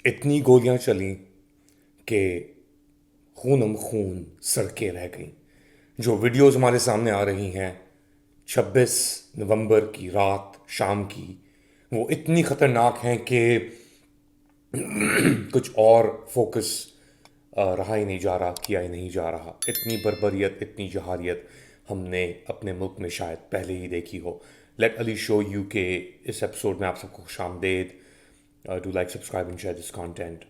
इतनी गोलियां चली कि खूनम खून सड़कें रह गईं। जो वीडियोस हमारे सामने आ रही हैं 26 नवंबर की रात शाम की, वो इतनी खतरनाक हैं कि कुछ और फोकस रहा ही नहीं जा रहा, किया ही नहीं जा रहा। इतनी बर्बरियत, इतनी जहारियत हमने अपने मुल्क में शायद पहले ही देखी हो। लेट अली शो यू के इस एपिसोड में आप सबको खुशामदेद। Do like, subscribe and share this content.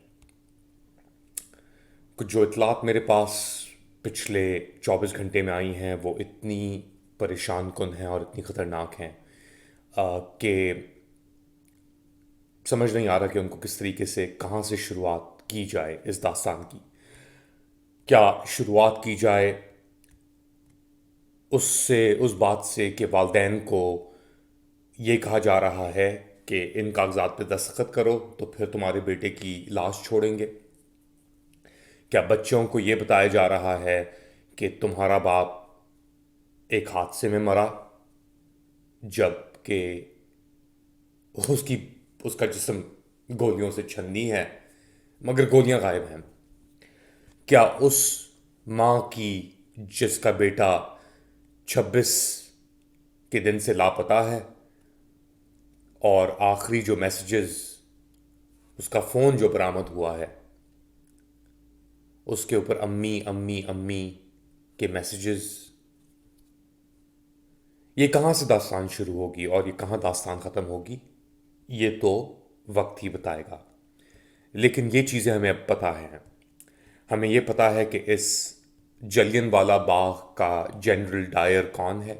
कुछ जो इतलात मेरे पास पिछले 24 घंटे में आई हैं वो इतनी परेशान कुन हैं और इतनी ख़तरनाक हैं कि समझ नहीं आ रहा कि उनको किस तरीके से, कहाँ से शुरुआत की जाए इस दास्तान की। क्या शुरुआत की जाए उससे, उस बात से कि वालदैन को ये कहा जा रहा है कि इन कागजात पे दस्तखत करो तो फिर तुम्हारे बेटे की लाश छोड़ेंगे। क्या बच्चों को ये बताया जा रहा है कि तुम्हारा बाप एक हादसे में मरा, जबकि उसकी उसका जिस्म गोलियों से छन्नी है मगर गोलियां गायब हैं। क्या उस माँ की जिसका बेटा 26 के दिन से लापता है और आखिरी जो मैसेजेस, उसका फ़ोन जो बरामद हुआ है उसके ऊपर अम्मी अम्मी अम्मी के मैसेजेस, ये कहाँ से दास्तान शुरू होगी और ये कहाँ दास्तान ख़त्म होगी, ये तो वक्त ही बताएगा। लेकिन ये चीज़ें हमें अब पता हैं। हमें ये पता है कि इस जलियनवाला बाग का जनरल डायर कौन है।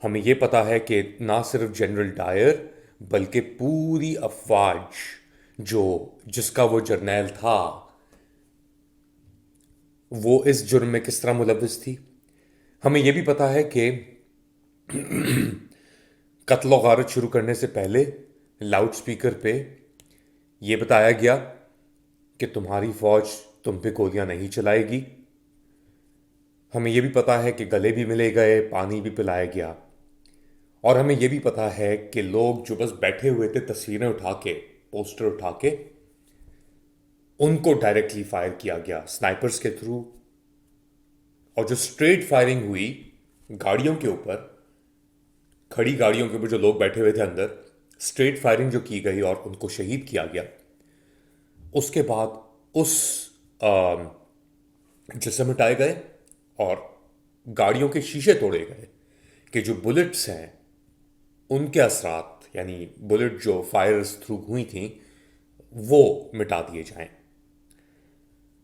हमें ये पता है कि ना सिर्फ जनरल डायर बल्कि पूरी अफवाज जो जिसका वो जर्नैल था वो इस जुर्म में किस तरह मुलविस थी। हमें यह भी पता है कि कत्ल और गारत शुरू करने से पहले लाउड स्पीकर पे ये बताया गया कि तुम्हारी फौज तुम पे गोलियां नहीं चलाएगी। हमें यह भी पता है कि गले भी मिले गए, पानी भी पिलाया गया। और हमें यह भी पता है कि लोग जो बस बैठे हुए थे तस्वीरें उठा के, पोस्टर उठा के, उनको डायरेक्टली फायर किया गया स्नाइपर्स के थ्रू। और जो स्ट्रेट फायरिंग हुई गाड़ियों के ऊपर, खड़ी गाड़ियों के ऊपर जो लोग बैठे हुए थे अंदर, स्ट्रेट फायरिंग जो की गई और उनको शहीद किया गया, उसके बाद उस जिस्म हटाए गए और गाड़ियों के शीशे तोड़े गए कि जो बुलेट्स हैं उनके असरात, यानी बुलेट जो फायर्स थ्रू हुई थी, वो मिटा दिए जाएं।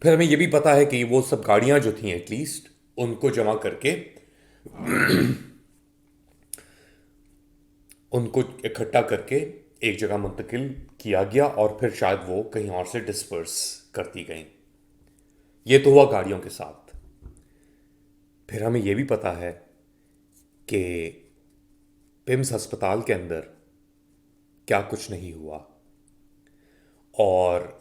फिर हमें यह भी पता है कि वो सब गाड़ियां जो थी एटलीस्ट उनको जमा करके, उनको इकट्ठा करके एक जगह मुंतकिल किया गया और फिर शायद वो कहीं और से डिस्पर्स कर दी गई। ये तो हुआ गाड़ियों के साथ। फिर हमें यह भी पता है कि पिम्स अस्पताल के अंदर क्या कुछ नहीं हुआ। और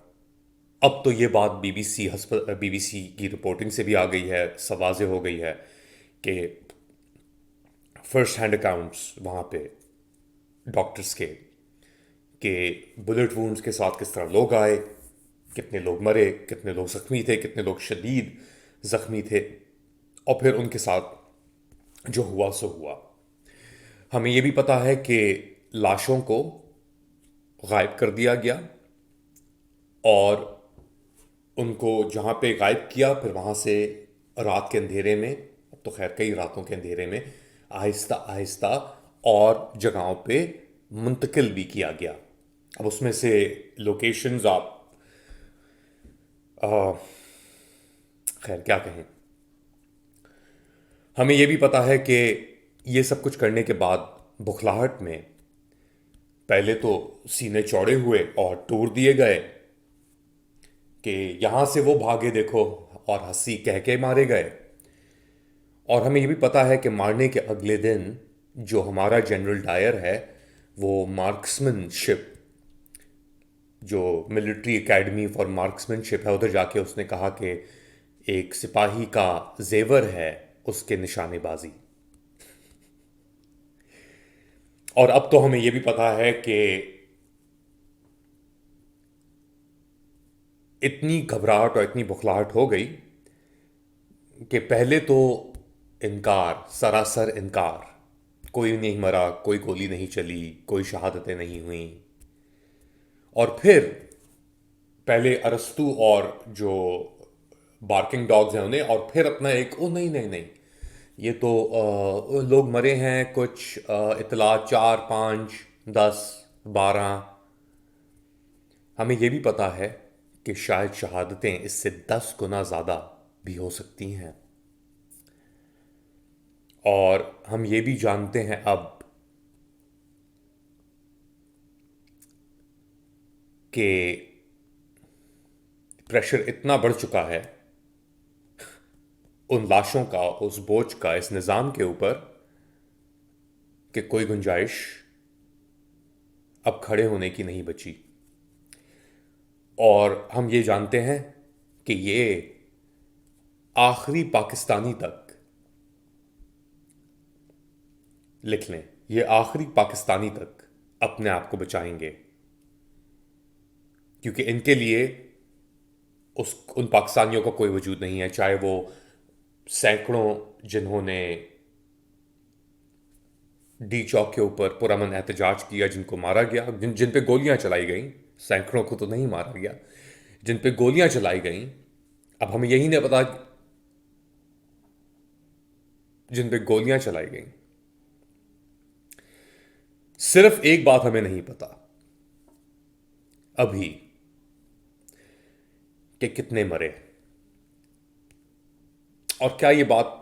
अब तो ये बात बीबीसी की रिपोर्टिंग से भी आ गई है, सवाज़े हो गई है कि फर्स्ट हैंड अकाउंट्स वहाँ पे डॉक्टर्स के बुलेट वूंड्स के साथ किस तरह लोग आए, कितने लोग मरे, कितने लोग ज़ख्मी थे, कितने लोग शदीद ज़ख्मी थे, और फिर उनके साथ जो हुआ सो हुआ। हमें यह भी पता है कि लाशों को गायब कर दिया गया और उनको जहाँ पे गायब किया फिर वहाँ से रात के अंधेरे में, अब तो खैर कई रातों के अंधेरे में, आहिस्ता आहिस्ता और जगहों पे मुंतकिल भी किया गया। अब उसमें से लोकेशंस आप खैर क्या कहें। हमें यह भी पता है कि ये सब कुछ करने के बाद बुखलाहट में पहले तो सीने चौड़े हुए और टूर दिए गए कि यहाँ से वो भागे देखो, और हंसी कह के मारे गए। और हमें ये भी पता है कि मारने के अगले दिन जो हमारा जनरल डायर है वो मार्क्समैनशिप, जो मिलिट्री एकेडमी फॉर मार्क्समैनशिप है, उधर जाके उसने कहा कि एक सिपाही का जेवर है उसके निशानेबाजी। और अब तो हमें यह भी पता है कि इतनी घबराहट और इतनी बुखलाहट हो गई कि पहले तो इनकार, सरासर इनकार। कोई नहीं मरा, कोई गोली नहीं चली, कोई शहादतें नहीं हुई। और फिर पहले अरस्तू और जो बार्किंग डॉग्स हैं उन्हें, और फिर अपना एक, ओ नहीं नहीं नहीं, ये तो लोग मरे हैं कुछ, इतला 4, 5, 10, 12। हमें यह भी पता है कि शायद शहादतें इससे 10 गुना ज़्यादा भी हो सकती हैं। और हम ये भी जानते हैं अब कि प्रेशर इतना बढ़ चुका है उन लाशों का, उस बोझ का इस निज़ाम के ऊपर, कि कोई गुंजाइश अब खड़े होने की नहीं बची। और हम ये जानते हैं कि ये आखिरी पाकिस्तानी तक, लिख लें, ये आखिरी पाकिस्तानी तक अपने आप को बचाएंगे, क्योंकि इनके लिए उन पाकिस्तानियों का कोई वजूद नहीं है, चाहे वो सैकड़ों जिन्होंने डी चौक के ऊपर पुरअमन एहतजाज किया, जिनको मारा गया, जिन पे गोलियां चलाई गई। सैकड़ों को तो नहीं मारा गया, जिन पे गोलियां चलाई गई। अब हमें यही नहीं पता जिन पे गोलियां चलाई गई। सिर्फ एक बात हमें नहीं पता अभी, कि कितने मरे। और क्या ये बात,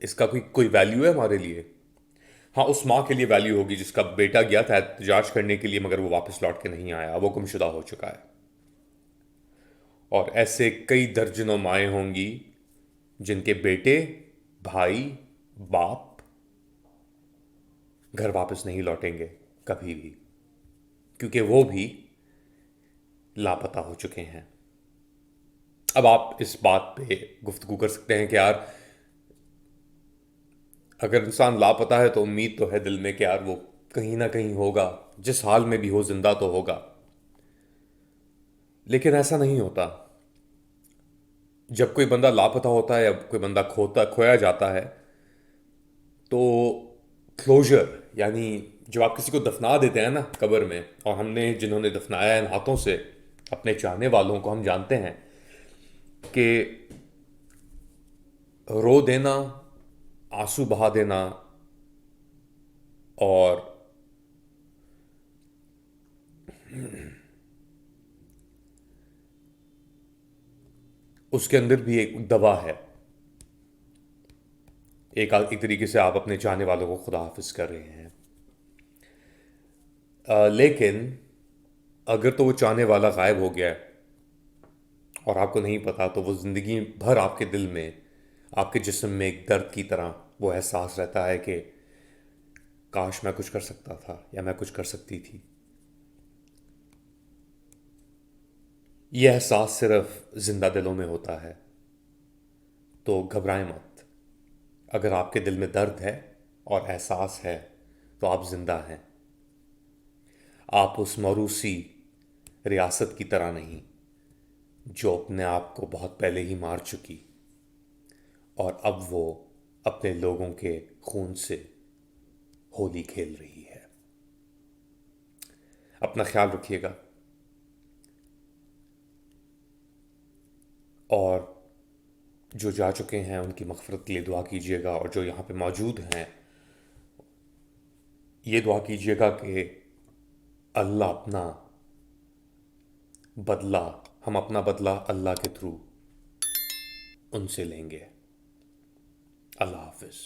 इसका कोई वैल्यू है हमारे लिए? हाँ, उस माँ के लिए वैल्यू होगी जिसका बेटा गया था एहतजाज करने के लिए, मगर वो वापस लौट के नहीं आया, वो गुमशुदा हो चुका है। और ऐसे कई दर्जनों माएँ होंगी जिनके बेटे, भाई, बाप घर वापस नहीं लौटेंगे कभी भी, क्योंकि वो भी लापता हो चुके हैं। अब आप इस बात पे गुफ्तगू कर सकते हैं कि यार, अगर इंसान लापता है तो उम्मीद तो है दिल में कि यार वो कहीं ना कहीं होगा, जिस हाल में भी हो जिंदा तो होगा। लेकिन ऐसा नहीं होता। जब कोई बंदा लापता होता है या कोई बंदा खोया जाता है, तो क्लोजर, यानी जब आप किसी को दफना देते हैं ना कब्र में, और हमने जिन्होंने दफनाया इन हाथों से अपने चाहने वालों को, हम जानते हैं कि रो देना, आंसू बहा देना, और उसके अंदर भी एक दवा है। एक तरीके से आप अपने चाहने वालों को खुदा हाफिज कर रहे हैं। लेकिन अगर तो वो चाहने वाला गायब हो गया है और आपको नहीं पता, तो वो ज़िंदगी भर आपके दिल में, आपके जिस्म में एक दर्द की तरह वो एहसास रहता है कि काश मैं कुछ कर सकता था या मैं कुछ कर सकती थी। यह एहसास सिर्फ जिंदा दिलों में होता है। तो घबराएं मत। अगर आपके दिल में दर्द है और एहसास है, तो आप जिंदा हैं। आप उस मरूसी रियासत की तरह नहीं जो अपने आप को बहुत पहले ही मार चुकी, और अब वो अपने लोगों के खून से होली खेल रही है। अपना ख्याल रखिएगा, और जो जा चुके हैं उनकी मग़फ़िरत के लिए दुआ कीजिएगा, और जो यहाँ पे मौजूद हैं ये दुआ कीजिएगा कि अल्लाह अपना बदला, हम अपना बदला अल्लाह के थ्रू उनसे लेंगे। अल्लाह हाफ़िज़।